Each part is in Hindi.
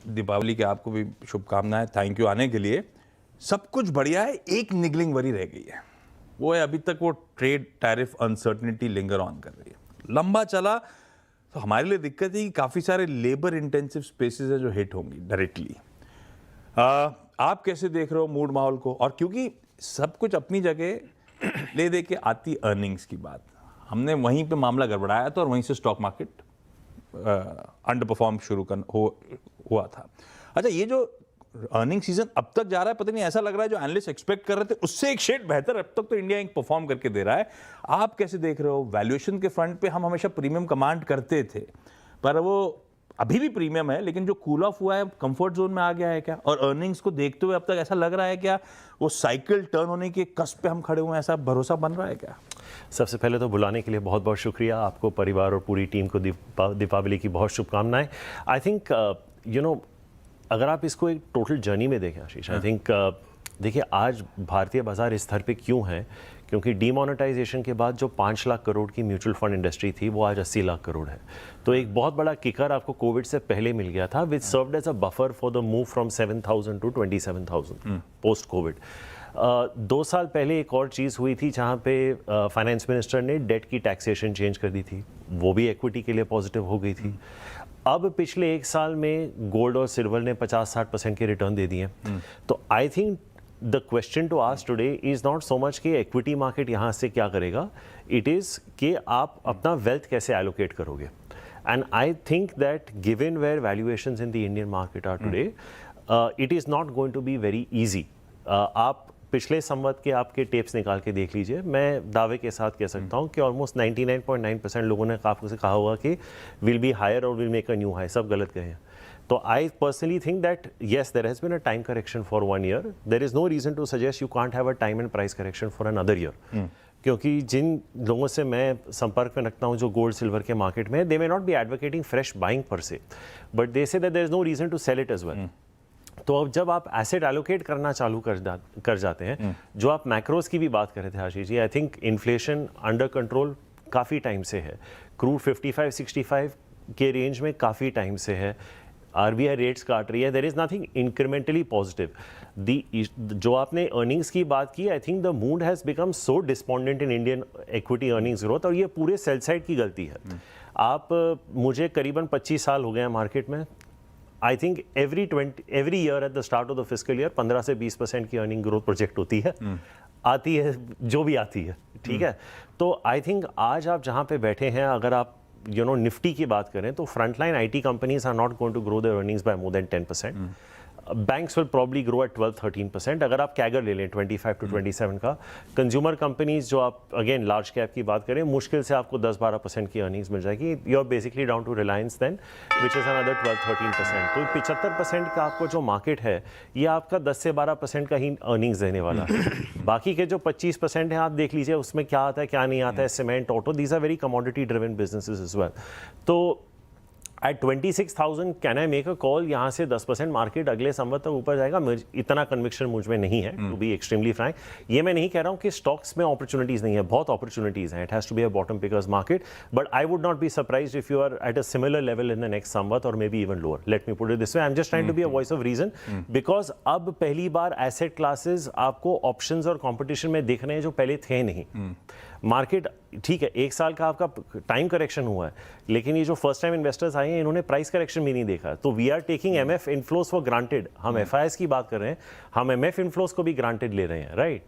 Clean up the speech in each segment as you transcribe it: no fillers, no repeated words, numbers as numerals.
दीपावली की आपको भी शुभकामनाएं, थैंक यू आने के लिए। सब कुछ बढ़िया है, एक निगलिंग वरी रह गई है, वो है अभी तक वो trade tariff uncertainty linger on कर रही है। लंबा चला तो हमारे लिए दिक्कत है कि काफ़ी सारे लेबर इंटेंसिव स्पेसेस है जो हिट होंगी डायरेक्टली। आप कैसे देख रहे हो मूड माहौल को? और क्योंकि सब कुछ अपनी जगह ले दे के आती अर्निंग्स की बात, हमने वहीं पे मामला गड़बड़ाया था और वहीं से स्टॉक मार्केट अंडर परफॉर्म हुआ था। अच्छा, ये जो अर्निंग सीजन अब तक जा रहा है, पता नहीं ऐसा लग रहा है जो एनालिस्ट एक्सपेक्ट कर रहे थे उससे एक शेड बेहतर अब तक तो इंडिया इंक परफॉर्म करके दे रहा है। आप कैसे देख रहे हो? वैल्यूएशन के फ्रंट पे हम हमेशा प्रीमियम कमांड करते थे, पर वो अभी भी प्रीमियम है, लेकिन जो कूल ऑफ हुआ है कंफर्ट जोन में आ गया है क्या? और अर्निंग्स को देखते हुए अब तक ऐसा लग रहा है क्या वो साइकिल टर्न होने के कस्प पे हम खड़े हुए हैं, ऐसा भरोसा बन रहा है क्या? सबसे पहले तो बुलाने के लिए बहुत बहुत शुक्रिया आपको, परिवार और पूरी टीम को दीपावली की बहुत शुभकामनाएं। आई थिंक अगर आप इसको एक टोटल जर्नी में देखें आशीष, आई थिंक देखिए आज भारतीय बाजार इस स्तर पे क्यों है, क्योंकि डीमोनेटाइजेशन के बाद जो 5 लाख करोड़ की म्यूचुअल फंड इंडस्ट्री थी वो आज 80 लाख करोड़ है। तो एक बहुत बड़ा किकर आपको कोविड से पहले मिल गया था, which served as a buffer for the move from 7,000 to 27,000 post covid. 2 साल पहले एक और चीज़ हुई थी जहाँ पे फाइनेंस मिनिस्टर ने डेट की टैक्सेशन चेंज कर दी थी, वो भी इक्विटी के लिए पॉजिटिव हो गई थी। अब पिछले 1 साल में गोल्ड और सिल्वर ने 50-60% के रिटर्न दे दिए। तो I think the question to ask today is not so much कि इक्विटी मार्केट यहाँ से क्या करेगा, इट इज़ कि आप अपना वेल्थ कैसे एलोकेट करोगे। And I think that given where valuations in the Indian market are today, it is not going to be very easy. आप पिछले संवत के आपके टेप्स निकाल के देख लीजिए, मैं दावे के साथ कह सकता हूँ कि ऑलमोस्ट 99.9% लोगों ने आपसे कहा होगा कि विल बी हायर और will make a new high, सब गलत कहे हैं। तो I personally think that yes there has been a time correction for 1 year, there is no reason to suggest you can't have a time and price correction for another year. क्योंकि जिन लोगों से मैं संपर्क में रखता हूँ जो गोल्ड सिल्वर के मार्केट में, they may not be advocating fresh buying per se, but they say that there is no reason to sell it as well. तो अब जब आप एसेट एलोकेट करना चालू कर जाते हैं, जो आप मैक्रोज की भी बात कर रहे थे Ashish ji, I think inflation under control काफ़ी टाइम से है, क्रूड 55-65 के रेंज में काफ़ी टाइम से है, आरबीआई रेट्स काट रही है, there is nothing incrementally positive. जो आपने अर्निंग्स की बात की, I think the mood has become so despondent in Indian equity earnings growth, और ये पूरे सेल साइड की गलती है। आप मुझे करीबन 25 साल हो गए हैं मार्केट में, I think every year at the start of the fiscal year 15 से 20% की अर्निंग ग्रोथ प्रोजेक्ट होती है, आती है जो भी आती है, ठीक है। तो आई थिंक आज आप जहाँ पे बैठे हैं, अगर आप निफ्टी की बात करें तो frontline IT companies are not going to grow their earnings by more than 10%। Banks will probably grow at 12-13%, अगर आप कैगर ले लें 25 to 27 का। कंज्यूमर कंपनीज जो आप अगेन लार्ज कैप की बात करें, मुश्किल से आपको 10-12% की अर्निंग्स मिल जाएगी। You are basically down to Reliance then which is another 12-13%। तो 75% का आपको जो मार्केट है ये आपका 10 से 12% का ही अर्निंग्स देने वाला है। बाकी के जो 25% है आप देख लीजिए उसमें क्या आता है क्या नहीं आता है, cement, auto, these are very commodity driven businesses as well. तो at 26,000 can I make a call, यहाँ से 10% मार्केट अगले संवत तक ऊपर जाएगा, इतना कन्विक्शन मुझ में नहीं है, टू बी एक्सट्रीमली फ्रैंक। ये मैं नहीं कह रहा हूँ कि स्टॉक्स में अपॉर्चुनिटीज नहीं है, बहुत अपॉर्चुनिटीज हैं, it has to be a bottom pickers market, but I would not be surprised if you are at a similar level in the next Samvat और maybe even lower. Let me put it this way, I am just trying to be a voice of reason, because अब पहली बार एसेट क्लासेस आपको ऑप्शंस और कॉम्पिटिशन में दिख रहे हैं जो पहले थे नहीं। मार्केट ठीक है, 1 साल का आपका टाइम करेक्शन हुआ है, लेकिन ये जो फर्स्ट टाइम इन्वेस्टर्स आए हैं इन्होंने प्राइस करेक्शन भी नहीं देखा। तो we are taking MF inflows for granted, हम एफआईएस की बात कर रहे हैं, हम एमएफ इनफ्लोस को भी ग्रांटेड ले रहे हैं, राइट।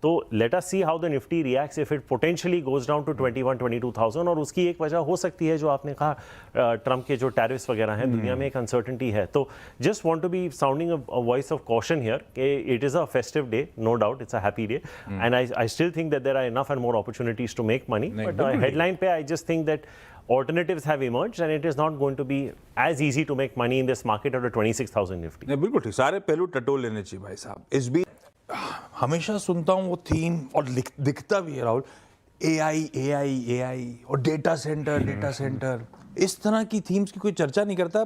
तो let us see how the Nifty reacts if it potentially goes down to 21-22,000। और उसकी एक वजह हो सकती है जो आपने कहा, ट्रंप के जो टैरिफ्स वगैरह हैं, दुनिया में एक अनसर्टेनिटी है। तो just want to be sounding a voice of caution here कि it is a festive day, no doubt it's a happy day, and I still think that there are enough and more opportunities to make money, but headline पे I just think that alternatives have emerged and it is not going to be as easy to make money in this market at a 26,000 Nifty. नहीं, बिल्कुल ठीक, सारे पहलू टटोल लेने चाहिए भाई साहब। इस भी हमेशा सुनता हूँ वो थीम और दिखता भी है राहुल, AI और डेटा सेंटर, इस तरह की थीम्स की कोई चर्चा नहीं करता।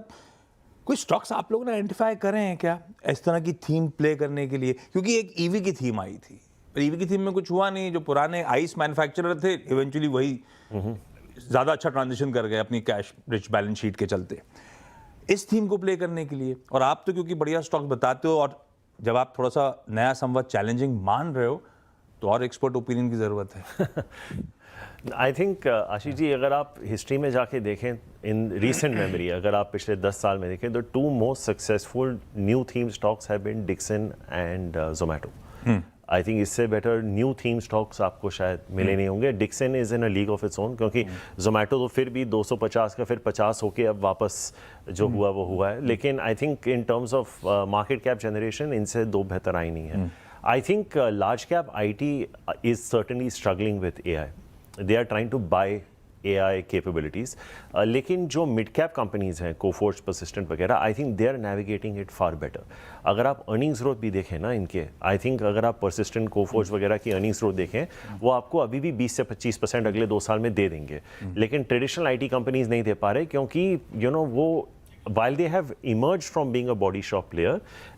कोई स्टॉक्स आप लोगों ने आइडेंटिफाई करे हैं क्या इस तरह की थीम प्ले करने के लिए? क्योंकि एक ईवी की थीम आई थी, ईवी की थीम में कुछ हुआ नहीं, जो पुराने आइस मैन्युफैक्चरर थे इवेंचुअली वही ज़्यादा अच्छा ट्रांजिशन कर गए अपनी कैश रिच बैलेंस शीट के चलते। इस थीम को प्ले करने के लिए। और आप तो क्योंकि बढ़िया स्टॉक बताते हो, और जब आप थोड़ा सा नया संवत चैलेंजिंग मान रहे हो, तो और एक्सपर्ट ओपिनियन की ज़रूरत है। आई थिंक आशीष जी, अगर आप हिस्ट्री में जाके देखें, इन रीसेंट मेमोरी, अगर आप पिछले 10 साल में देखें, the two most successful new theme stocks have been Dixon and Zomato. I think इससे बेटर न्यू थीम स्टॉक्स आपको शायद मिले नहीं होंगे। Dixon is in a league of its own, क्योंकि जोमेटो तो फिर भी 250 का फिर 50 होके अब वापस जो हुआ वो हुआ है। लेकिन I think in terms of market cap generation इनसे दो बेहतर आई नहीं है। I think large cap IT is certainly struggling with AI. They are trying to buy AI capabilities. लेकिन जो मिड कैप कंपनीज हैं, कोफोर्ज, परसिस्टेंट वगैरह, I think they are navigating it far better. अगर आप अर्निंग्स ग्रोथ भी देखें ना इनके, आई थिंक अगर आप परसिस्टेंट, कोफोर्ज वगैरह की अर्निंग्स ग्रोथ देखें, वो आपको अभी भी 20 से 25% अगले 2 साल में दे देंगे। लेकिन ट्रेडिशनल IT कंपनीज नहीं दे पा रहे, क्योंकि वो while they have emerged from being a body shop player,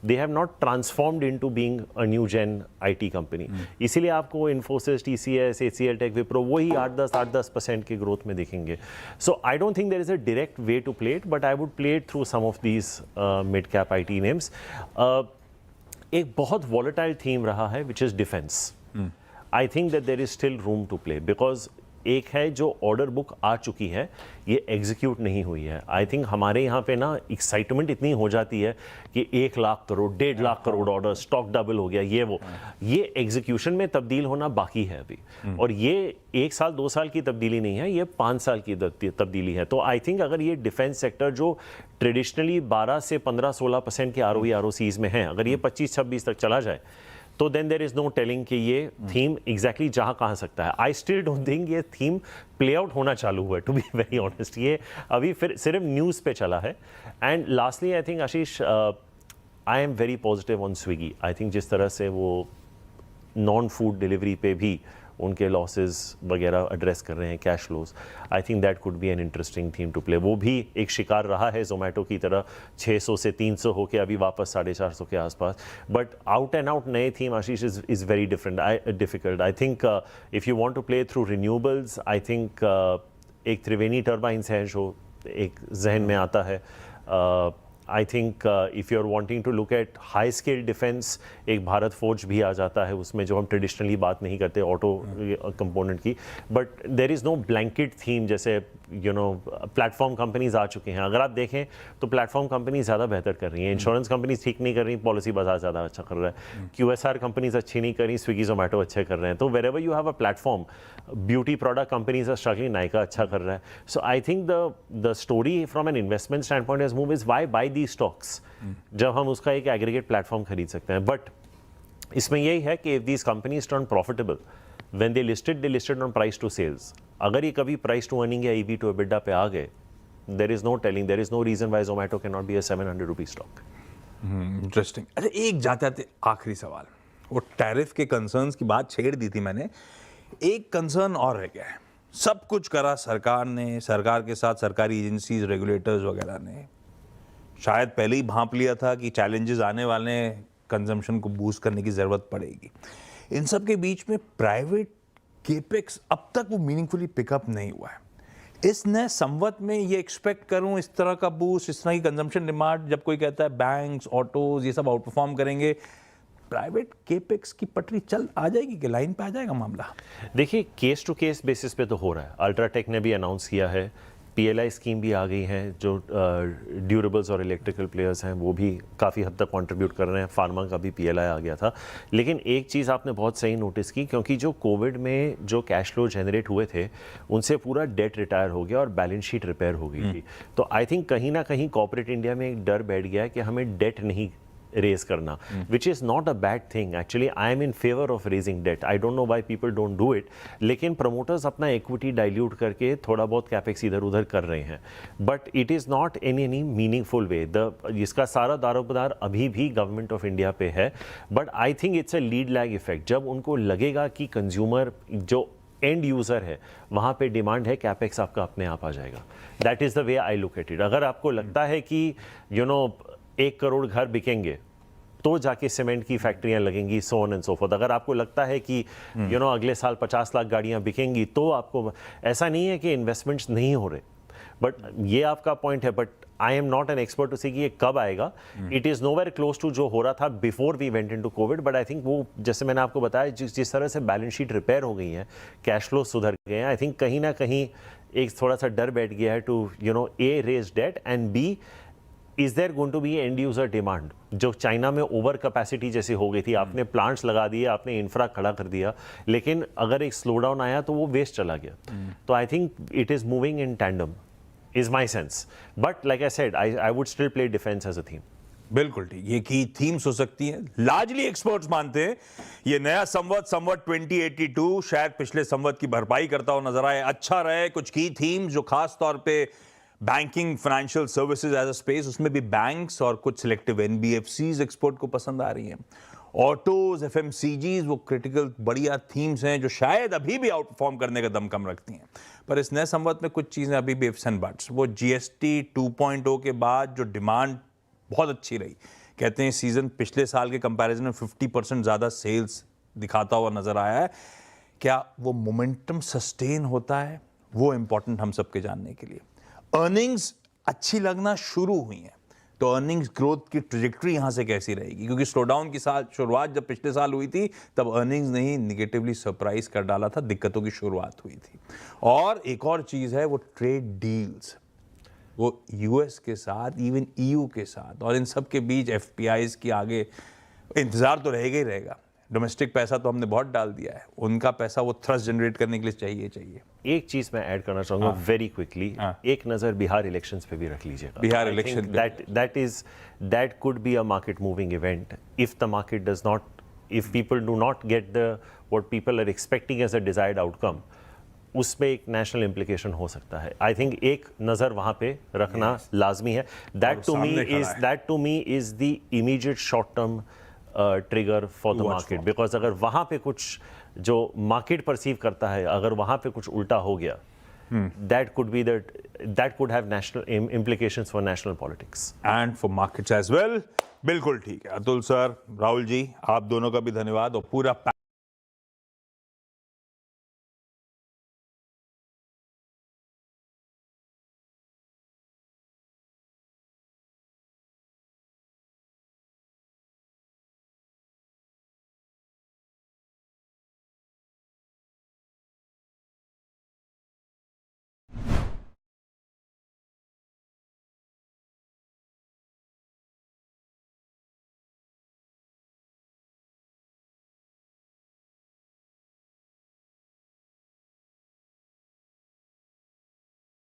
they have not transformed into being a new gen IT company. इसीलिए आपको Infosys, TCS, HCL Tech, Wipro वही 8-10% के ग्रोथ में दिखेंगे। So I don't think there is a direct way to play it, but I would play it through some of these mid cap IT names. एक बहुत volatile theme रहा है, which is defense. I think that there is still room to play, because एक है जो ऑर्डर बुक आ चुकी है, ये एग्जीक्यूट नहीं हुई है। आई थिंक हमारे यहाँ पे ना एक्साइटमेंट इतनी हो जाती है कि 1 lakh crore, 1.5 lakh crore order, stock double हो गया, ये एग्जीक्यूशन में तब्दील होना बाकी है अभी। और ये 1 साल 2 साल की तब्दीली नहीं है, ये 5 साल की तब्दीली है। तो आई थिंक अगर ये डिफेंस सेक्टर जो ट्रेडिशनली 12 से 15-16% के ROE ROCs में है, अगर ये 25-26 तक चला जाए, तो then there is no telling कि ये थीम एग्जैक्टली जहां कहां सकता है। आई स्टिल डोंट थिंक ये थीम प्ले आउट होना चालू हुआ है, टू बी वेरी ऑनेस्ट। ये अभी फिर सिर्फ न्यूज़ पे चला है। And lastly I think Ashish, I am very positive on Swiggy. I think जिस तरह से वो नॉन फूड डिलीवरी पे भी उनके लॉसेस वगैरह एड्रेस कर रहे हैं, cash flows, I think that could be an interesting theme to play. वो भी एक शिकार रहा है जोमेटो की तरह, 600 से 300 होके अभी वापस 450 के आसपास। बट आउट एंड आउट नए theme Ashish is very difficult. I think if you want to play through renewables, I think एक त्रिवेणी टर्बाइंस है जो एक जहन में आता है। I think if you are wanting to look at high scale defence, एक भारत फोर्ज भी आ जाता है उसमें, जो हम ट्रेडिशनली बात नहीं करते ऑटो कंपोनेंट की। But there is no blanket theme, जैसे प्लेटफॉर्म कंपनीज आ चुके हैं। अगर आप देखें तो प्लेटफॉर्म कंपनी ज़्यादा बेहतर कर रही हैं, इंश्योरेंस कंपनीज ठीक नहीं कर रही, पॉलिसी बाजार ज़्यादा अच्छा कर रहा है, QSR कंपनीज अच्छी नहीं कर रही, स्विगी जोमेटो अच्छे कर रहे हैं। तो wherever you have a platform, beauty product companies are struggling, Nykaa अच्छा कर रहा है। So I think the story from an investment standpoint is move is why buy the stocks, जब हम उसका एक एग्रीगेट प्लेटफॉर्म खरीद सकते हैं। बट इसमें यही है कि if these companies turn profitable, when they listed on price to sales. अगर ये कभी price to earning या EV to EBITDA पे आ गए, there is no telling, there is no reason why Zomato cannot be a 700 rupee stock. Interesting. अच्छा, एक जाते आखिरी सवाल, वो टैरिफ के कंसर्न्स की बात छेड़ दी थी मैंने, एक कंसर्न और रह गया है। सब कुछ करा सरकार ने, सरकार के साथ सरकारी एजेंसीज, रेगुलेटर्स वगैरह ने शायद पहले ही भांप लिया था कि चैलेंजेस आने वाले हैं, कंजम्पशन को बूस्ट करने की ज़रूरत पड़ेगी। इन सब के बीच में प्राइवेट केपेक्स अब तक वो मीनिंगफुली पिकअप नहीं हुआ है। इस नए संवत में ये एक्सपेक्ट करूं इस तरह का बूस्ट, इस तरह की कंजम्पशन डिमांड, जब कोई कहता है बैंक्स, ऑटोज ये सब आउट परफॉर्म करेंगे, प्राइवेट केपेक्स की पटरी चल आ जाएगी कि लाइन पे आ जाएगा मामला? देखिए, केस टू केस बेसिस पे तो हो रहा है। अल्ट्राटेक ने भी अनाउंस किया है, PLI स्कीम भी आ गई है, जो ड्यूरेबल्स और इलेक्ट्रिकल प्लेयर्स हैं वो भी काफ़ी हद तक कंट्रीब्यूट कर रहे हैं। फार्मा का भी PLI आ गया था। लेकिन एक चीज़ आपने बहुत सही नोटिस की, क्योंकि जो कोविड में जो कैश फ्लो जनरेट हुए थे, उनसे पूरा डेट रिटायर हो गया और बैलेंस शीट रिपेयर हो गई थी। तो आई थिंक कहीं ना कहीं कॉर्पोरेट इंडिया में एक डर बैठ गया है कि हमें डेट नहीं रेज करना, which is not a bad thing. Actually I am in favour of raising debt, I don't know why people don't do it. लेकिन प्रमोटर्स अपना इक्विटी डाइल्यूट करके थोड़ा बहुत कैपेक्स इधर उधर कर रहे हैं, but it is not in any meaningful way. इसका सारा दारोमदार अभी भी गवर्नमेंट ऑफ इंडिया पे है। But I think it's a lead lag effect. जब उनको लगेगा कि कंज्यूमर जो एंड यूज़र है वहाँ पे डिमांड है, कैपेक्स आपका अपने आप आ जाएगा। That is the way I look at it. अगर आपको लगता है कि 1 करोड़ घर बिकेंगे तो जाके सीमेंट की फैक्ट्रियां लगेंगी, so on and so fourth. अगर आपको लगता है कि अगले साल 50 लाख गाड़ियां बिकेंगी, तो आपको, ऐसा नहीं है कि इन्वेस्टमेंट्स नहीं हो रहे, बट ये आपका पॉइंट है। But I am not an expert to say कि ये कब आएगा. It is nowhere close to जो हो रहा था before we went into Covid, but I think वो जैसे मैंने आपको बताया जिस तरह से बैलेंस शीट रिपेयर हो गई है, कैश फ्लो सुधर गए हैं, आई थिंक कहीं ना कहीं एक थोड़ा सा डर बैठ गया है to a raise debt and be is there going to be end user demand. जो चाइना में ओवर कैपेसिटी जैसी हो गई थी, आपने प्लांट्स लगा दिए, आपने इंफ्रा खड़ा कर दिया, लेकिन अगर एक स्लो डाउन आया तो वो वेस्ट चला गया. तो I think it is moving in tandem is my sense, but like I said I would still play defence as a theme. बिल्कुल ठीक, ये की थीम्स हो सकती हैं. लार्जली एक्सपर्ट्स मानते हैं ये नया संवत 2082 शायद पिछले संवत की भरपाई करता हुआ नजर आए, अच्छा रहे. कुछ की थीम्स जो खास तौर पे banking, financial services as a space, उसमें भी बैंक्स और कुछ सिलेक्टिव एनबीएफसीज एक्सपोर्ट को पसंद आ रही हैं. ऑटोज, एफएमसीजीज वो क्रिटिकल बढ़िया थीम्स हैं जो शायद अभी भी आउट परफॉर्म करने का दम कम रखती हैं. पर इस नए संवत में कुछ चीजें अभी भी इफ्स एंड बट्स. वो जीएसटी 2.0 के बाद जो डिमांड बहुत अच्छी रही, कहते हैं सीजन पिछले साल के कंपैरिजन में 50% ज्यादा सेल्स दिखाता हुआ नजर आया है. क्या वो मोमेंटम सस्टेन होता है, वो इंपॉर्टेंट हम सबके जानने के लिए. अर्निंग्स अच्छी लगना शुरू हुई हैं, तो अर्निंग्स ग्रोथ की ट्रेजेक्टरी यहां से कैसी रहेगी, क्योंकि स्लोडाउन की साल शुरुआत जब पिछले साल हुई थी तब अर्निंग्स ने ही निगेटिवली सरप्राइज कर डाला था, दिक्कतों की शुरुआत हुई थी. और एक और चीज है वो ट्रेड डील्स, वो यूएस के साथ, इवन ईयू के साथ, और इन सब के बीच एफपीआईज की आगे इंतजार तो रहेगा ही रहेगा. डोमेस्टिक पैसा तो हमने बहुत डाल दिया है, उनका पैसा वो थ्रस्ट जनरेट करने के लिए चाहिए. एक चीज मैं ऐड करना चाहूंगा वेरी क्विकली, एक नजर बिहार इलेक्शंस पे भी रख लीजिएगा. Bihar election that could be a market moving event if the market does not, if people do not get the what people are expecting as a desired outcome, उसमें एक नेशनल इम्प्लीकेशन हो सकता है. आई थिंक एक नज़र वहाँ पे रखना लाजमी है. That to me is the immediate short term trigger for the market, because अगर वहाँ पे कुछ जो मार्केट परसीव करता है, अगर वहाँ पे कुछ उल्टा हो गया, that could have national implications for national politics and for markets as well. बिल्कुल ठीक है. अतुल सर, राहुल जी, आप दोनों का भी धन्यवाद और पूरा